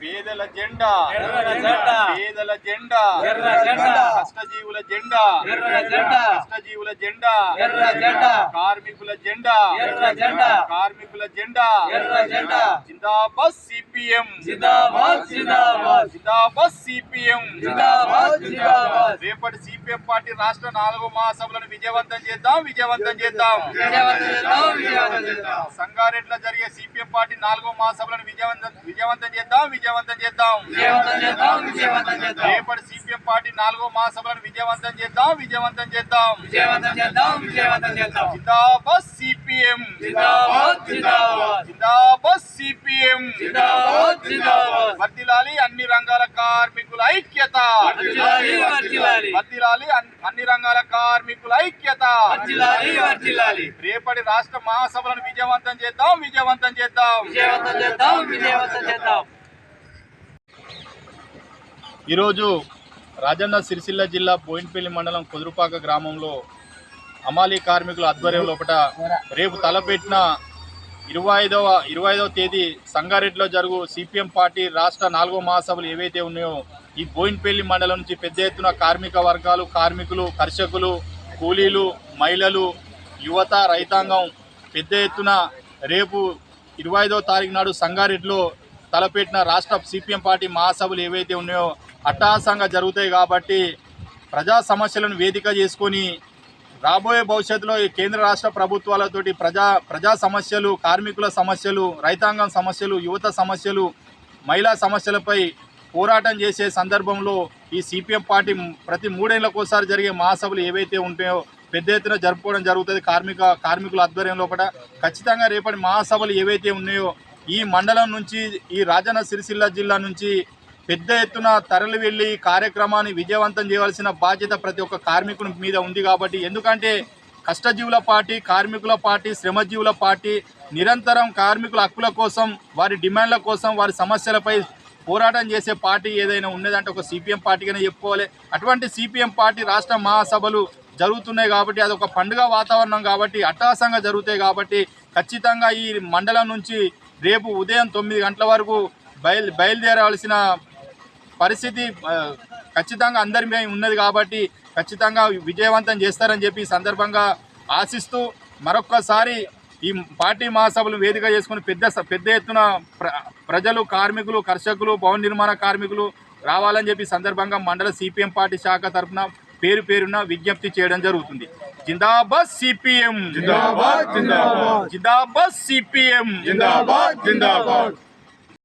పేదల జెండా పేదల జెండా కష్టజీవుల జెండా కష్టజీవుల జెండా కార్మికుల జెండా కార్మికుల జెండా జిందాబాద్ సిపిఎం జిందాబాద్ సిపిఎం రేపటి సిపిఎం పార్టీ రాష్ట్ర 4వ మహాసభలను విజయవంతం చేద్దాం సంగారెడ్డిలో జరిగే సిపిఎం పార్టీ 4వ మహాసభలను విజయవంతం చేద్దాం రేపటి సిపిఎం పార్టీ 4వ మహాసభలను విజయవంతం చేద్దాం జిందాబాద్ సిపిఎం జిందాబాద్ సిపిఎం వర్ధిల్లాలి అన్ని రంగాల కార్మికుల ఐక్యత వర్ధిల్లాలి అన్ని రంగాల కార్మికుల ఐక్యత రేపటి రాష్ట్ర మహాసభలను విజయవంతం చేద్దాం ఈరోజు రాజన్న సిరిసిల్ల జిల్లా బోయిన్పల్లి మండలం కుదురుపాక గ్రామంలో అమాలీ కార్మికుల ఆధ్వర్యం లోపల రేపు తలపెట్టిన 25వ తేదీ సంగారెడ్డిలో జరుగు సిపిఎం పార్టీ రాష్ట్ర 4వ మహాసభలు ఏవైతే ఉన్నాయో ఈ బోయిన్పల్లి మండలం నుంచి పెద్ద ఎత్తున కార్మిక వర్గాలు కార్మికులు కర్షకులు కూలీలు మహిళలు యువత రైతాంగం పెద్ద ఎత్తున రేపు 25వ తారీఖు నాడు సంగారెడ్డిలో తలపెట్టిన రాష్ట్ర సిపిఎం పార్టీ మహాసభలు ఏవైతే ఉన్నాయో అట్టహాసంగా జరుగుతాయి కాబట్టి ప్రజా సమస్యలను వేదిక చేసుకొని రాబోయే భవిష్యత్తులో ఈ కేంద్ర రాష్ట్ర ప్రభుత్వాలతోటి ప్రజా సమస్యలు కార్మికుల సమస్యలు రైతాంగం సమస్యలు యువత సమస్యలు మహిళా సమస్యలపై పోరాటం చేసే సందర్భంలో ఈ సిపిఎం పార్టీ ప్రతి 3 ఏళ్లకోసారి జరిగే మహాసభలు ఏవైతే ఉంటాయో పెద్ద ఎత్తున జరుపుకోవడం జరుగుతుంది కార్మికుల ఆధ్వర్యం లోపల ఖచ్చితంగా రేపటి మహాసభలు ఏవైతే ఉన్నాయో ఈ మండలం నుంచి ఈ రాజన్న సిరిసిల్ల జిల్లా నుంచి పెద్ద ఎత్తున తరలి వెళ్ళి కార్యక్రమాన్ని విజయవంతం చేయవలసిన బాధ్యత ప్రతి ఒక్క కార్మికుని మీద ఉంది కాబట్టి ఎందుకంటే కష్టజీవుల పార్టీ కార్మికుల పార్టీ శ్రమజీవుల పార్టీ నిరంతరం కార్మికుల హక్కుల కోసం వారి డిమాండ్ల కోసం వారి సమస్యలపై పోరాటం చేసే పార్టీ ఏదైనా ఉన్నదంటే ఒక సిపిఎం పార్టీగానే చెప్పుకోవాలి. అటువంటి సిపిఎం పార్టీ రాష్ట్ర మహాసభలు జరుగుతున్నాయి కాబట్టి అదొక పండుగ వాతావరణం కాబట్టి అట్టహాసంగా జరుగుతాయి కాబట్టి ఖచ్చితంగా ఈ మండలం నుంచి రేపు ఉదయం 9 గంటల వరకు బయలుదేరవలసిన పరిస్థితి ఖచ్చితంగా అందరిపై ఉన్నది కాబట్టి ఖచ్చితంగా విజయవంతం చేస్తారని చెప్పి ఈ సందర్భంగా ఆశిస్తూ మరొక్కసారి ఈ పార్టీ మహాసభలు వేదిక చేసుకుని పెద్ద ఎత్తున ప్రజలు కార్మికులు కర్షకులు భవన నిర్మాణ కార్మికులు రావాలని చెప్పి సందర్భంగా మండల సిపిఎం పార్టీ శాఖ తరఫున పేరున విజ్ఞప్తి చేయడం జరుగుతుంది. జిందాబాద్ సిపిఎం జిందాబాద్ సిపిఎం జిందాబాద్